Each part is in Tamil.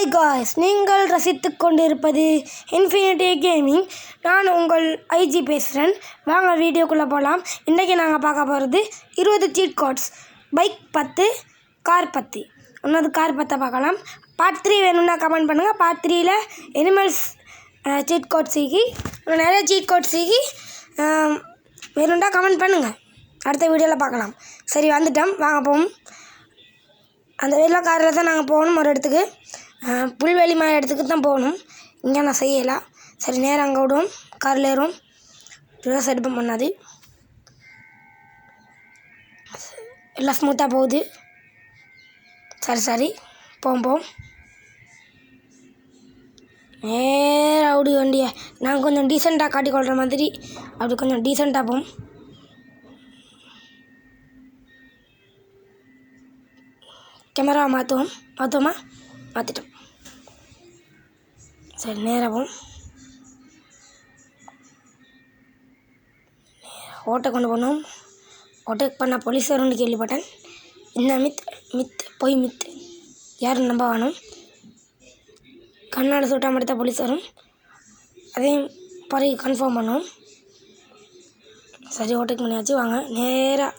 ஹாய் காய்ஸ், நீங்கள் ரசித்துக் கொண்டிருப்பது இன்ஃபினிட்டி கேமிங். நான் உங்கள் ஐஜி பேசுகிறேன். வாங்க வீடியோக்குள்ளே போகலாம். இன்றைக்கி நாங்கள் பார்க்க போகிறது 20 சீட் கோட்ஸ். Bike 10, car 10. ஒன்றாவது கார் 10 பார்க்கலாம். பார்ட் 3 வேணும்னா கமெண்ட் பண்ணுங்கள். பார்ட் 3ல் எனிமல்ஸ் சீட் கோட் சீக்கி நிறைய சீட் கோட் சீக்கி வேணும்னா கமெண்ட் பண்ணுங்கள். அடுத்த வீடியோவில் பார்க்கலாம். சரி, வந்துட்டோம், வாங்க போவோம். அந்த வெள்ளை காரில் தான் நாங்கள் போகணும். ஒரு இடத்துக்கு புல்வெளி மாதிரி இடத்துக்கு தான் போகணும். இங்கே நான் செய்யலாம். சரி, நேரம் அங்கே விடுவோம். காரில் ஏறும். ரிவர்ஸ் எடுப்போம் பண்ணாது. எல்லாம் ஸ்மூத்தாக போகுது. சரி போவோம். நேராக அப்படி வண்டியை நாங்கள் கொஞ்சம் டீசெண்டாக காட்டிக்கொள்கிற மாதிரி அப்படி கொஞ்சம் டீசெண்டாக போவோம். கேமரா மாற்றுவோமா? மாற்றிட்டோம். சரி, நேராகவும் ஓட்டை கொண்டு போனோம். ஓட்டை பண்ண போலீஸ் வரும்னு கேள்விப்பட்டேன். இந்த மித் பொய் மித் யாரும் நம்ப வேணும். கண்ணாடி சுட்டாமல் எடுத்த போலீஸ் வரும். அதையும் பிறகு கன்ஃபார்ம் பண்ணுவோம். சரி, ஓட்டைக்கு பண்ணியாச்சு. வாங்க நேராக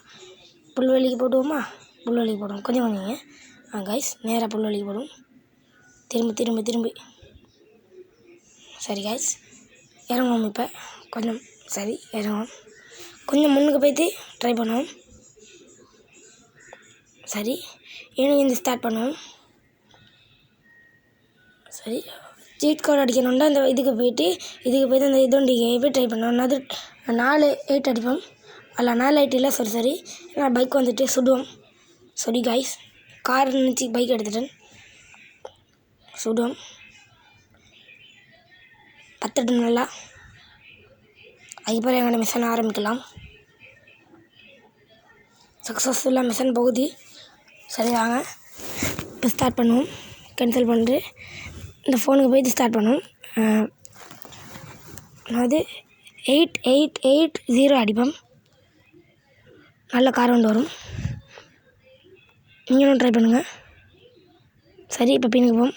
புல்வெளிக்கு போடுவோமா? புல்வெளிக்கு போடுவோம். கொஞ்சம் கைஸ், நேராக புல்வெளிக்கு போடுவோம். திரும்பி சரி கைஸ், இறங்குவோம். இப்போ கொஞ்சம் சரி இறங்குவோம். கொஞ்சம் முன்னுக்கு போய்த்து ட்ரை பண்ணுவோம். சரி, இந்த ஸ்டார்ட் பண்ணுவோம். சரி, சீட் கோட் அடிக்கணுன்னா அந்த இதுக்கு போய்ட்டு அந்த இதொண்டிக்கு போய் ட்ரை பண்ணுவோம். அது 4-8 அடிப்போம். அல்ல 4-8 இல்லை, சரி நான் பைக் வந்துட்டு சுடுவோம். சரி கைஸ், கார் நினச்சி பைக் எடுத்துட்டேன். சுடுவோம். 10 நல்லா. அதுக்கப்புறம் எங்களோட மிஷன் ஆரம்பிக்கலாம். சக்ஸஸ்ஃபுல்லாக மிஷன் போகுது. சரி, வாங்க இப்போ ஸ்டார்ட் பண்ணுவோம். கேன்சல் பண்ணிட்டு இந்த ஃபோனுக்கு போய் ஸ்டார்ட் பண்ணுவோம். அதாவது 8880 அடிப்போம். நல்ல கார் கொண்டு வரும். நீங்களும் ட்ரை பண்ணுங்கள். சரி, இப்போ பின்னுக்கு போவோம்.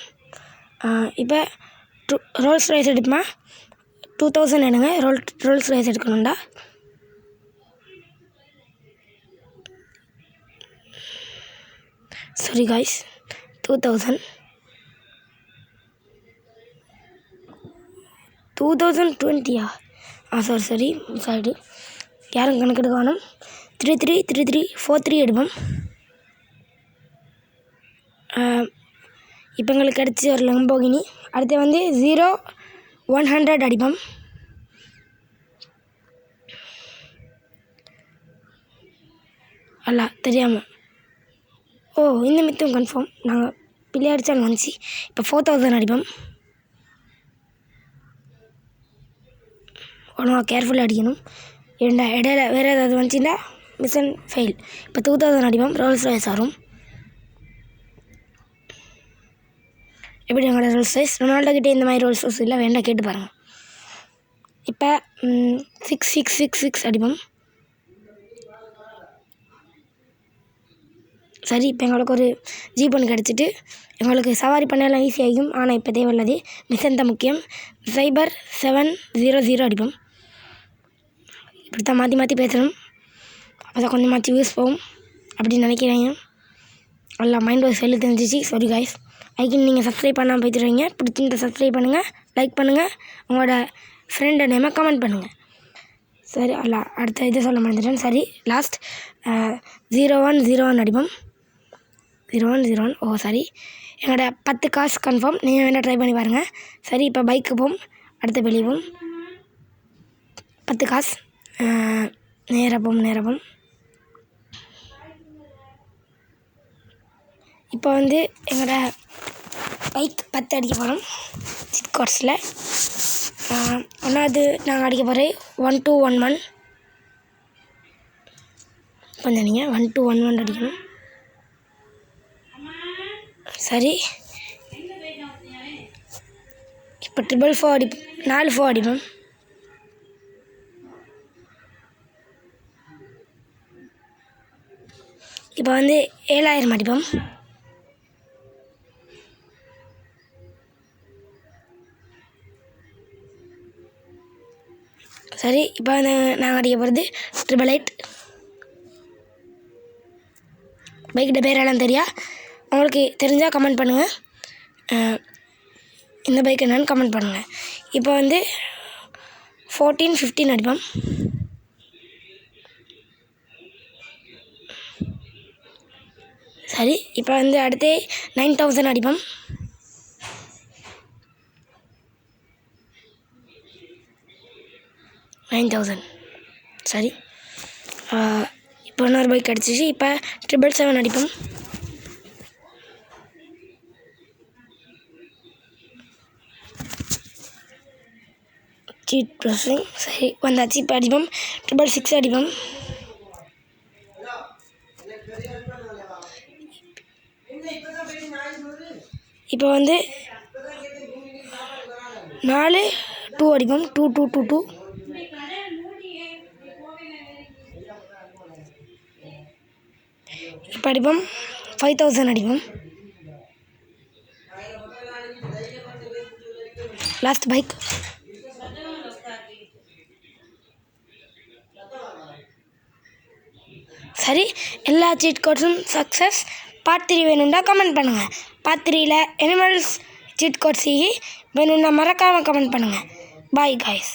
இப்போ ரோல்ஸ் ரைஸ் எடுப்போமா? 2000 எடுங்க. ரோல்ஸ் ரைஸ் எடுக்கணுண்டா. சரி காய்ஸ், 2020 சரி சைடு யாரும் கணக்கெடுக்க வேணும். 33 எடுப்போம். இப்போ எங்களுக்கு கிடச்சி ஒரு லம்போகினி. அடுத்து வந்து 0-100 அடிப்போம். அல்ல தெரியாமல் இந்த மித்தம் கன்ஃபார்ம். நாங்கள் பிள்ளை அடித்தாலும் வந்துச்சு. இப்போ 4000 அடிப்போம். ஒன்றும் கேர்ஃபுல்லாக அடிக்கணும். இடையில வேறு ஏதாவது வந்துச்சுன்னா மிஷன் ஃபெயில். இப்போ 2000 அடிப்போம். ரோல்ஸ் ரைஸ் வரும். எப்படி எங்களோட ரோல்ஸ் ரைஸ்? ரொனால்டோ கிட்டே இந்த மாதிரி ரோல்ஸ் ரைஸ் இல்லை, வேண்டாம், கேட்டு பாருங்கள். இப்போ 6 அடிப்போம். சரி, இப்போ எங்களுக்கு ஒரு ஜீப் ஒன்று கிடச்சிட்டு எங்களுக்கு சவாரி பண்ணலாம் ஈஸியாகும். ஆனால் இப்போ தேவையில்லாது. மிஷன் தான் முக்கியம். 0700 அடிப்போம். இப்படி தான் மாற்றி பேசணும். அப்போ தான் கொஞ்சமாச்சு யூஸ் போகும் அப்படின்னு நினைக்கிறேங்க. நல்லா மைண்ட் வாய்ஸ் சொல்லி தெரிஞ்சிச்சு. Sorry guys. அதுக்கு நீங்கள் சப்ஸ்கிரைப் பண்ணாமல் போய்த்துருவீங்க. பிடிச்சிருந்த சப்ஸ்கிரைப் பண்ணுங்கள், லைக் பண்ணுங்கள், உங்களோட ஃப்ரெண்டை நேமாக கமெண்ட் பண்ணுங்கள். சரி, அடுத்த இதை சொல்ல மறந்துட்டேன். சரி, லாஸ்ட் 0101 அடிப்போம். 0101 சரி, எங்களோட 10 காசு கன்ஃபார்ம். நீங்கள் வேணால் ட்ரை பண்ணி பாருங்கள். சரி, இப்போ பைக்கு போவோம். அடுத்த வெளியே போவோம். 10 காசு நேராக போவோம். இப்போ வந்து எங்களோட பைக் 10 அடிக்க போகிறோம். சிட் கோர்ஸில் ஒன்றாவது நாங்கள் அடிக்க போகிறேன் 1211. கொஞ்சம் நீங்கள் 1211 அடிக்கணும். சரி, இப்போ 444 அடிப்போம். 4-4 அடிப்போம். இப்போ வந்து 7000 அடிப்போம். சரி, இப்போ வந்து நாங்கள் அடிக்க போகிறது 888. பைக்கிட்ட பேரெல்லாம் தெரியா? உங்களுக்கு தெரிஞ்சால் கமெண்ட் பண்ணுங்கள். இந்த பைக் என்னன்னு கமெண்ட் பண்ணுங்கள். இப்போ வந்து 1415 அடிப்போம். சரி, இப்போ வந்து அடுத்து 9000 அடிப்போம். சரி, இப்போ இன்னொரு பைக் அடிச்சிச்சு. இப்போ 777 அடிப்போம். சீட் ப்ளஸிங். சரி, வந்தாச்சு. இப்போ அடிப்போம் 666 அடிப்போம். இப்போ வந்து 4-2 அடிப்போம். 2222. இப்போ அடிப்போம் 5000 அடிப்போம். Last bike. சரி, எல்லா சீட் கோட்ஸும் சக்ஸஸ். பார்ட் 3 வேணும்னா கமெண்ட் பண்ணுங்கள். பார்ட் 3ல் அனிமல்ஸ் சீட் கோட்ஸ் வேணும்னா மறக்காமல் கமெண்ட் பண்ணுங்கள். Bye guys.